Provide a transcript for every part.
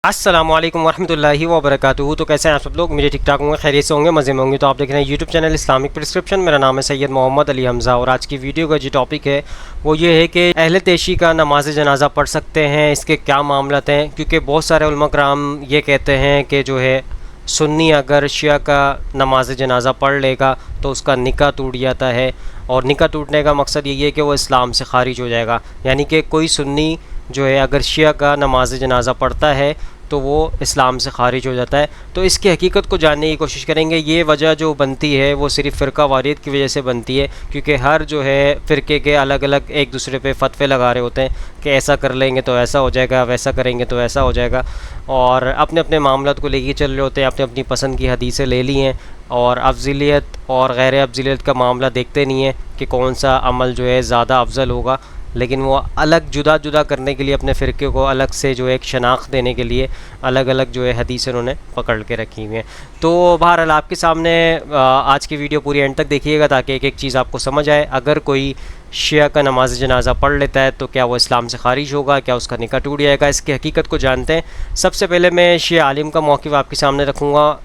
السلام علیکم ورحمۃ اللہ وبرکاتہ۔ تو کیسے ہیں آپ سب لوگ؟ میرے ٹھیک ٹھاک ہوں گے، خیریت سے ہوں گے، مزے میں ہوں گے۔ تو آپ دیکھ رہے ہیں یوٹیوب چینل اسلامک پرسکرپشن۔ میرا نام ہے سید محمد علی حمزہ، اور آج کی ویڈیو کا جو ٹاپک ہے وہ یہ ہے کہ اہل تیشی کا نماز جنازہ پڑھ سکتے ہیں، اس کے کیا معاملات ہیں؟ کیونکہ بہت سارے علماء کرام یہ کہتے ہیں کہ جو ہے سنی اگر شیعہ کا نماز جنازہ پڑھ لے گا تو اس کا نکاح ٹوٹ جاتا ہے، اور نکاح ٹوٹنے کا مقصد یہی ہے کہ وہ اسلام سے خارج ہو جائے گا۔ یعنی کہ کوئی سنی جو ہے اگر شیعہ کا نماز جنازہ پڑھتا ہے تو وہ اسلام سے خارج ہو جاتا ہے۔ تو اس کی حقیقت کو جاننے کی کوشش کریں گے۔ یہ وجہ جو بنتی ہے وہ صرف فرقہ واریت کی وجہ سے بنتی ہے، کیونکہ ہر جو ہے فرقے کے الگ الگ ایک دوسرے پہ فتوے لگا رہے ہوتے ہیں کہ ایسا کر لیں گے تو ایسا ہو جائے گا، ویسا کریں گے تو ایسا ہو جائے گا، اور اپنے اپنے معاملات کو لے کے چل رہے ہوتے ہیں، اپنی اپنی پسند کی حدیثیں لے لی ہیں، اور افضلیت اور غیر افضلیت کا معاملہ دیکھتے نہیں ہیں کہ کون سا عمل جو ہے زیادہ افضل ہوگا، لیکن وہ الگ جدا جدا کرنے کے لیے اپنے فرقے کو الگ سے جو ایک شناخت دینے کے لیے الگ الگ جو ہے حدیث انہوں نے پکڑ کے رکھی ہوئی ہیں۔ تو بہرحال آپ کے سامنے آج کی ویڈیو پوری اینڈ تک دیکھیے گا تاکہ ایک ایک چیز آپ کو سمجھ آئے۔ اگر کوئی شیعہ کا نماز جنازہ پڑھ لیتا ہے تو کیا وہ اسلام سے خارج ہوگا، کیا اس کا نکاح ٹوٹ جائے گا؟ اس کی حقیقت کو جانتے ہیں۔ سب سے پہلے میں شیعہ عالم کا موقف آپ کے سامنے رکھوں گا،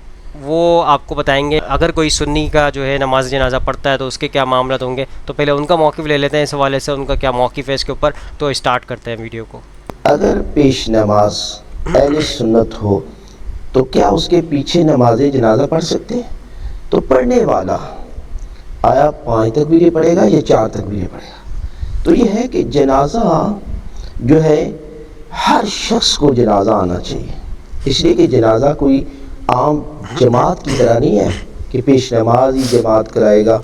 وہ آپ کو بتائیں گے اگر کوئی سنی کا جو ہے نماز جنازہ پڑھتا ہے تو اس کے کیا معاملات ہوں گے۔ تو پہلے ان کا موقف لے لیتے ہیں، اس حوالے سے ان کا کیا موقف ہے اس کے اوپر، تو اسٹارٹ کرتے ہیں ویڈیو کو۔ اگر پیش نماز اہل سنت ہو تو کیا اس کے پیچھے نماز جنازہ پڑھ سکتے ہیں؟ تو پڑھنے والا آیا 5 تکبیریں پڑھے گا یا 4 تکبیریں پڑھے گا؟ تو یہ ہے کہ جنازہ جو ہے ہر شخص کو جنازہ آنا چاہیے، اس لیے کہ جنازہ کوئی عام جماعت کی طرح نہیں ہے کہ پیش نماز ہی جماعت کرائے گا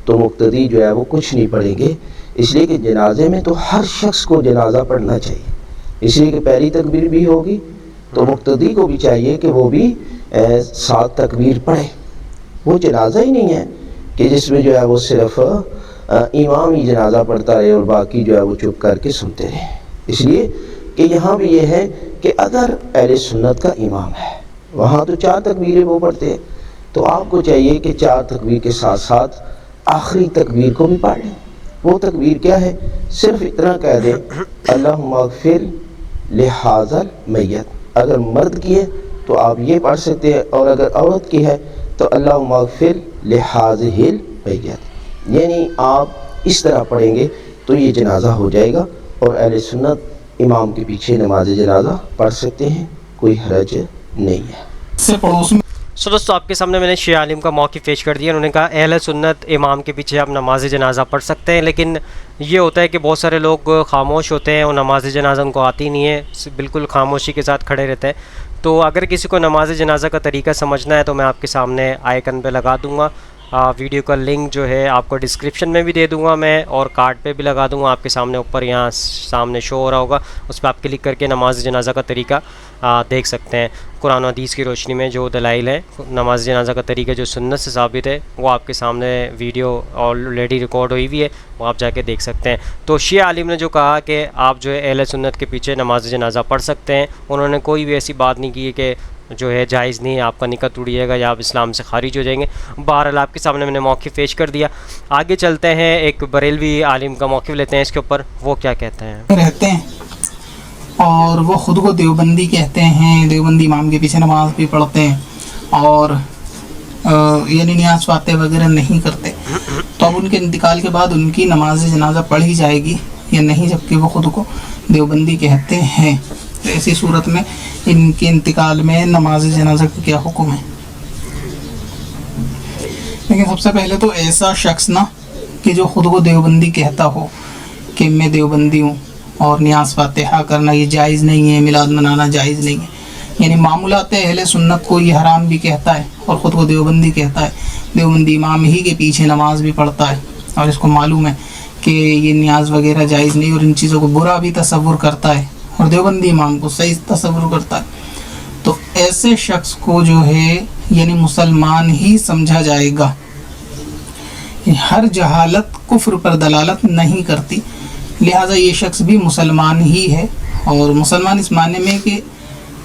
تو مقتدی جو ہے وہ کچھ نہیں پڑھیں گے، اس لیے کہ جنازے میں تو ہر شخص کو جنازہ پڑھنا چاہیے، اس لیے کہ پہلی تکبیر بھی ہوگی تو مقتدی کو بھی چاہیے کہ وہ بھی 7 تکبیر پڑھے۔ وہ جنازہ ہی نہیں ہے کہ جس میں جو ہے وہ صرف امام ہی جنازہ پڑھتا رہے اور باقی جو ہے وہ چپ کر کے سنتے رہے۔ اس لیے کہ یہاں بھی یہ ہے کہ اگر اہل سنت کا امام ہے وہاں تو 4 تکبیریں وہ پڑھتے ہیں، تو آپ کو چاہیے کہ 4 تکبیر کے ساتھ ساتھ آخری تکبیر کو بھی پڑھ لیں۔ وہ تکبیر کیا ہے؟ صرف اتنا کہہ دیں اللہم اغفر لہذا المیت۔ اگر مرد کی ہے تو آپ یہ پڑھ سکتے ہیں، اور اگر عورت کی ہے تو اللہم اغفر لہذہ المیت، یعنی آپ اس طرح پڑھیں گے تو یہ جنازہ ہو جائے گا، اور اہل سنت امام کے پیچھے نماز جنازہ پڑھ سکتے ہیں، کوئی حرج نہیں ہے۔ دوستو آپ کے سامنے میں نے شیعہ عالم کا موقف پیش کر دیا۔ انہوں نے کہا اہل سنت امام کے پیچھے آپ نماز جنازہ پڑھ سکتے ہیں، لیکن یہ ہوتا ہے کہ بہت سارے لوگ خاموش ہوتے ہیں اور نماز جنازہ ان کو آتی نہیں ہے، بالکل خاموشی کے ساتھ کھڑے رہتے ہیں۔ تو اگر کسی کو نماز جنازہ کا طریقہ سمجھنا ہے تو میں آپ کے سامنے آئیکن پہ لگا دوں گا، ویڈیو کا لنک جو ہے آپ کو ڈسکرپشن میں بھی دے دوں گا میں، اور کارڈ پہ بھی لگا دوں گا آپ کے سامنے، اوپر یہاں سامنے شو ہو رہا ہوگا، اس پہ آپ کلک کر کے نماز جنازہ کا طریقہ دیکھ سکتے ہیں۔ قرآن و حدیث کی روشنی میں جو دلائل ہے نماز جنازہ کا طریقہ جو سنت سے ثابت ہے وہ آپ کے سامنے ویڈیو آلریڈی ریکارڈ ہوئی ہوئی ہے، وہ آپ جا کے دیکھ سکتے ہیں۔ تو شیعہ عالم نے جو کہا کہ آپ جو ہے اہل سنت کے پیچھے نماز جنازہ پڑھ سکتے ہیں، انہوں نے کوئی بھی ایسی بات نہیں کی کہ جو ہے جائز نہیں ہے، آپ کا نکاح ٹوٹ جائے گا یا آپ اسلام سے خارج ہو جائیں گے۔ بہرحال آپ کے سامنے میں نے موقف پیش کر دیا۔ آگے چلتے ہیں، ایک بریلوی عالم کا موقف لیتے ہیں اس کے اوپر، وہ کیا کہتے ہیں۔ رہتے ہیں اور وہ خود کو دیوبندی کہتے ہیں، دیوبندی امام کے پیچھے نماز بھی پڑھتے ہیں، اور یعنی نیاز فاتح وغیرہ نہیں کرتے، تو اب ان کے انتقال کے بعد ان کی نماز جنازہ پڑھی جائے گی یا نہیں، جبکہ وہ خود کو دیوبندی کہتے ہیں؟ تو ایسی صورت میں ان کے انتقال میں نماز جنازہ کا کیا حکم ہے؟ لیکن سب سے پہلے تو ایسا شخص نہ کہ جو خود کو دیوبندی کہتا ہو کہ میں دیوبندی ہوں اور نیاز فاتحہ کرنا یہ جائز نہیں ہے، میلاد منانا جائز نہیں ہے، یعنی معمولات اہل سنت کو یہ حرام بھی کہتا ہے اور خود کو دیوبندی کہتا ہے، دیوبندی امام ہی کے پیچھے نماز بھی پڑھتا ہے، اور اس کو معلوم ہے کہ یہ نیاز وغیرہ جائز نہیں، اور ان چیزوں کو برا بھی تصور کرتا ہے، اور دیوبندی امام کو صحیح تصور کرتا ہے، تو ایسے شخص کو جو ہے یعنی مسلمان ہی سمجھا جائے گا۔ ہر جہالت کفر پر دلالت نہیں کرتی، لہٰذا یہ شخص بھی مسلمان ہی ہے، اور مسلمان اس معنی میں کہ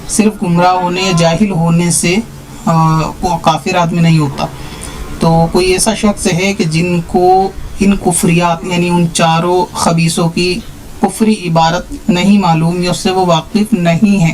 صرف گمراہ ہونے یا جاہل ہونے سے وہ کافر آدمی نہیں ہوتا۔ تو کوئی ایسا شخص ہے کہ جن کو ان کفریات یعنی ان چاروں خبیثوں کی کفری عبارت نہیں معلوم یا اس سے وہ واقف نہیں ہے،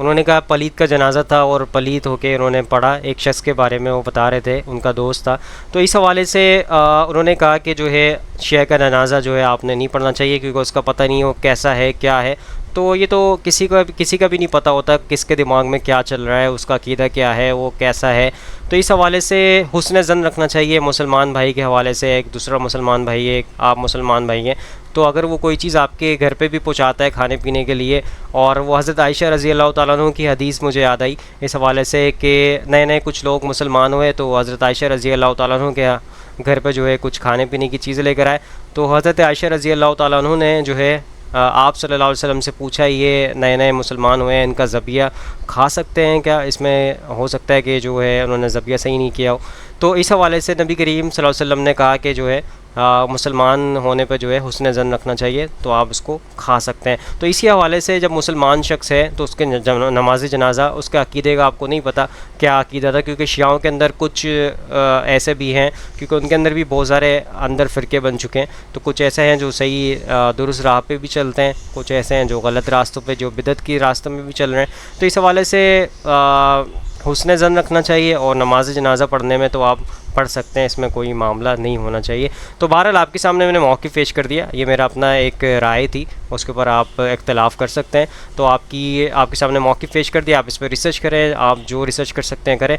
انہوں نے کہا پلیت کا جنازہ تھا اور پلیت ہو کے انہوں نے پڑھا، ایک شخص کے بارے میں وہ بتا رہے تھے، ان کا دوست تھا. تو اس حوالے سے انہوں نے کہا کہ جو ہے شیعہ کا جنازہ جو ہے آپ نے نہیں پڑھنا چاہیے، کیونکہ اس کا پتہ نہیں ہو کیسا ہے کیا ہے. تو یہ تو کسی کا بھی نہیں پتہ ہوتا کس کے دماغ میں کیا چل رہا ہے، اس کا عقیدہ کیا ہے، وہ کیسا ہے. تو اس حوالے سے حسن ظن رکھنا چاہیے مسلمان بھائی کے حوالے سے. ایک دوسرا مسلمان بھائی ہے، آپ مسلمان بھائی ہیں، تو اگر وہ کوئی چیز آپ کے گھر پہ بھی پہنچاتا ہے کھانے پینے کے لیے، اور وہ حضرت عائشہ رضی اللہ تعالیٰ عنہ کی حدیث مجھے یاد آئی اس حوالے سے کہ نئے کچھ لوگ مسلمان ہوئے تو حضرت عائشہ رضی اللہ تعالیٰ عنہ کے گھر پہ جو ہے کچھ کھانے پینے کی چیزیں لے کر آئے. تو حضرت عائشہ رضی اللہ تعالیٰ عنہ نے جو ہے آپ صلی اللہ علیہ وسلم سے پوچھا یہ نئے مسلمان ہوئے ہیں، ان کا ذبیحہ کھا سکتے ہیں کیا؟ اس میں ہو سکتا ہے کہ جو ہے انہوں نے ذبیحہ صحیح نہیں کیا ہو. تو اس حوالے سے نبی کریم صلی اللہ علیہ وسلم نے کہا کہ جو ہے مسلمان ہونے پہ جو ہے حسن ظن رکھنا چاہیے، تو آپ اس کو کھا سکتے ہیں. تو اسی حوالے سے جب مسلمان شخص ہے تو اس کے نماز جنازہ اس کے عقیدے کا آپ کو نہیں پتہ کیا عقیدہ تھا، کیونکہ شیعوں کے اندر کچھ ایسے بھی ہیں، کیونکہ ان کے اندر بھی بہت سارے اندر فرقے بن چکے ہیں. تو کچھ ایسے ہیں جو صحیح درست راہ پہ بھی چلتے ہیں، کچھ ایسے ہیں جو غلط راستوں پہ، جو بدعت کی راستوں میں بھی چل رہے ہیں. تو اس حوالے سے حسن ظن رکھنا چاہیے، اور نماز جنازہ پڑھنے میں تو آپ پڑھ سکتے ہیں، اس میں کوئی معاملہ نہیں ہونا چاہیے. تو بہرحال آپ کے سامنے میں نے موقف پیش کر دیا، یہ میرا اپنا ایک رائے تھی، اس کے اوپر آپ اختلاف کر سکتے ہیں. تو آپ کے سامنے موقف پیش کر دیا، آپ اس پہ ریسرچ کریں، آپ جو ریسرچ کر سکتے ہیں کریں.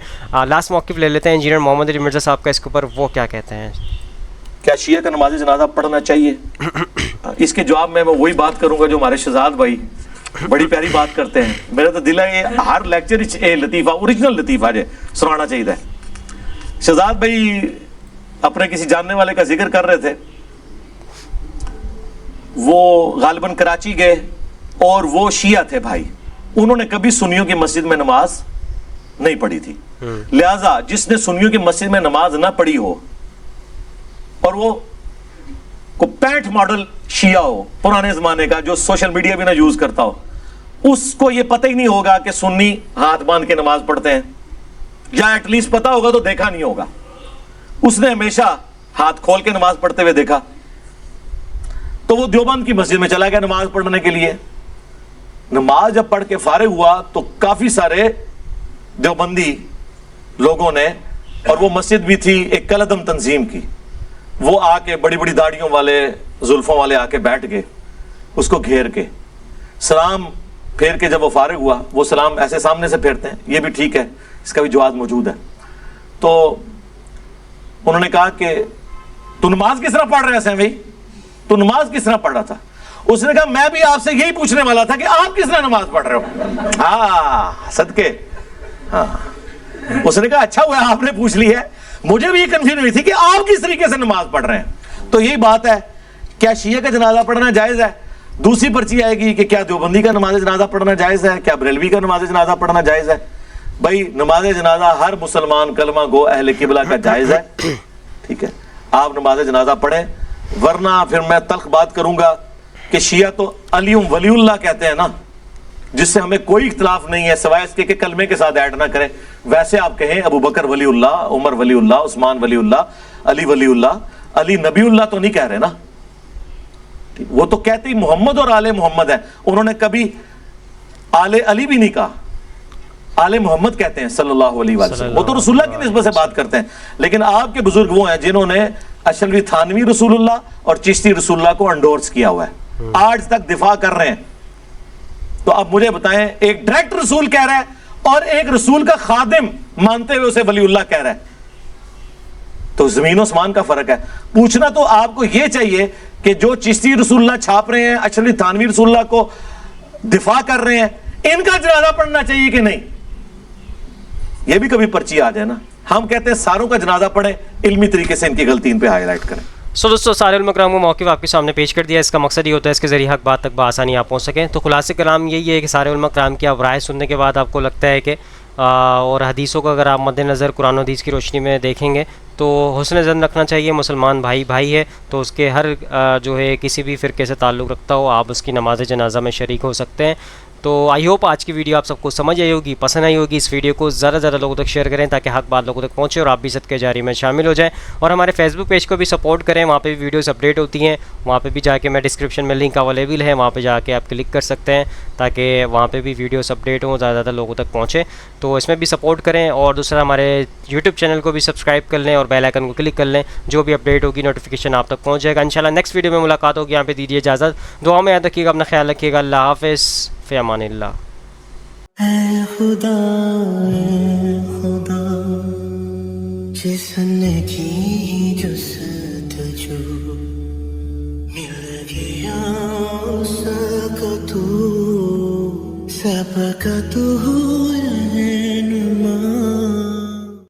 لاسٹ موقف لے لیتے ہیں انجینئر محمد علی مرزا صاحب کا، اس کے اوپر وہ کیا کہتے ہیں. کیا شیعہ کا نماز جنازہ پڑھنا چاہیے؟ اس کے جواب میں وہی بات کروں گا جو ہمارے شہزاد بھائی بڑی پیاری بات کرتے ہیں. میرا تو دل ہے یہ ہر لیکچر اے لطیفہ اوریجنل لطیفہ جو سنانا چاہیے. شہزاد بھائی اپنے کسی جاننے والے کا ذکر کر رہے تھے، وہ غالباً کراچی گئے اور وہ شیعہ تھے بھائی، انہوں نے کبھی سنیوں کی مسجد میں نماز نہیں پڑھی تھی. لہٰذا جس نے سنیوں کی مسجد میں نماز نہ پڑھی ہو اور وہ کو 65 ماڈل شیعہ ہو پرانے زمانے کا جو سوشل میڈیا بھی نہ یوز کرتا ہو، اس کو یہ پتہ ہی نہیں ہوگا کہ سنی ہاتھ باندھ کے نماز پڑھتے ہیں، یا ایٹ لیسٹ پتہ ہوگا تو دیکھا نہیں ہوگا. اس نے ہمیشہ ہاتھ کھول کے نماز پڑھتے ہوئے دیکھا. تو وہ دیوبند کی مسجد میں چلا گیا نماز پڑھنے کے لیے. نماز جب پڑھ کے فارغ ہوا تو کافی سارے دیوبندی لوگوں نے، اور وہ مسجد بھی تھی ایک کلعدم تنظیم کی، وہ آ کے بڑی بڑی داڑھیوں والے زلفوں والے آ کے بیٹھ گئے اس کو گھیر کے. سلام پھیر کے جب وہ فارغ ہوا، وہ سلام ایسے سامنے سے پھیرتے ہیں، یہ بھی ٹھیک ہے، اس کا بھی جواز موجود ہے. تو انہوں نے کہا کہ تو نماز کس طرح پڑھ رہے ہیں بھائی، تو نماز کس طرح پڑھ رہا تھا؟ اس نے کہا میں بھی آپ سے یہی پوچھنے والا تھا کہ آپ کس طرح نماز پڑھ رہے ہو. صدقے. اس نے کہا اچھا ہوا آپ نے پوچھ لی ہے، مجھے بھی یہ کنفیوژن ہوئی تھی کہ آپ کس طریقے سے نماز پڑھ رہے ہیں. تو یہی بات ہے، کیا شیعہ کا جنازہ پڑھنا جائز ہے؟ دوسری پرچی آئے گی کہ کیا دیوبندی کا نماز جنازہ پڑھنا جائز ہے، کیا بریلوی کا نماز جنازہ پڑھنا جائز ہے. بھائی نماز جنازہ ہر مسلمان کلمہ گو اہل قبلہ کا جائز ہے، ٹھیک ہے، آپ نماز جنازہ پڑھیں. ورنہ پھر میں تلخ بات کروں گا کہ شیعہ تو علی ولی اللہ کہتے ہیں نا، جس سے ہمیں کوئی اختلاف نہیں ہے سوائے اس کے کہ کلمے کے ساتھ ایڈ نہ کریں. ویسے آپ کہیں ابو بکر ولی اللہ، عمر ولی اللہ، عثمان ولی اللہ، علی ولی اللہ، علی نبی اللہ تو نہیں کہہ رہے نا، وہ تو کہتے ہی محمد اور آل محمد ہیں. انہوں نے کبھی آل علی بھی نہیں کہا، آل محمد کہتے ہیں صلی اللہ علیہ وسلم. وہ تو رسول اللہ کی نسبت سے بات کرتے ہیں. لیکن آپ کے بزرگ وہ ہیں جنہوں نے اشلوی تھانوی رسول اللہ اور چشتی رسول اللہ کو انڈورس کیا ہوا ہے، آج تک دفاع کر رہے ہیں. تو اب مجھے بتائیں، ایک ڈائریکٹ رسول کہہ رہا ہے اور ایک رسول کا خادم مانتے ہوئے اسے ولی اللہ کہہ رہا ہے، تو زمین و آسمان کا فرق ہے. پوچھنا تو آپ کو یہ چاہیے کہ جو چشتی رسول اللہ چھاپ رہے ہیں، اشلوی تھانوی رسول اللہ کو دفاع کر رہے ہیں، ان کا جنازہ پڑھنا چاہیے کہ نہیں. یہ بھی کبھی پرچی آ جائے نا. ہم کہتے ہیں ساروں کا جنازہ پڑھیں، علمی طریقے سے ان کی غلطی ان پہ ہائی لائٹ کریں. دوستو سارے علماء کرام کو موقف آپ کے سامنے پیش کر دیا. اس کا مقصد یہ ہوتا ہے اس کے ذریعے حق بات تک بآسانی آپ پہنچ سکیں. تو خلاصہ کلام یہی ہے کہ سارے علماء کرام کی آپ رائے سننے کے بعد آپ کو لگتا ہے کہ اور حدیثوں کا اگر آپ مد نظر قرآن و حدیث کی روشنی میں دیکھیں گے تو حسن ظن رکھنا چاہیے. مسلمان بھائی ہے تو اس کے ہر جو ہے کسی بھی فرقے سے تعلق رکھتا ہو آپ اس کی نماز جنازہ میں شریک ہو سکتے ہیں. تو آئی ہوپ آج کی ویڈیو آپ سب کو سمجھ آئی ہوگی, پسند آئی ہوگی. اس ویڈیو کو زیادہ سے زیادہ لوگوں تک شیئر کریں تاکہ حق بات لوگوں تک پہنچے اور آپ بھی صدقہ جاری میں شامل ہو جائیں. اور ہمارے فیس بک پیج کو بھی سپورٹ کریں, وہاں پہ بھی ویڈیوز اپڈیٹ ہوتی ہیں. وہاں پہ بھی جا کے میں ڈسکرپشن میں لنک اویلیبل ہے, وہاں پہ جا کے آپ کلک کر سکتے ہیں تاکہ وہاں پہ بھی ویڈیوز اپڈیٹ ہوں, زیادہ سے زیادہ لوگوں تک پہنچے. تو اس میں بھی سپورٹ کریں. اور دوسرا ہمارے یوٹیوب چینل کو بھی سبسکرائب کر لیں اور بیل آئکن کو کلک کر لیں, جو بھی اپڈیٹ ہوگی نوٹیفیکیشن آپ تک پہنچ جائے گا. انشاءاللہ نیکسٹ ویڈیو میں ملاقات ہوگی. یہاں پہ دیجیے اجازت. دعا میں یاد رکھیے گا, اپنا خیال رکھیے گا. اللہ حافظ, فی امان اللہ. اے خدا جس نے کی جستجو مل گیا اس کا تو سب کا تو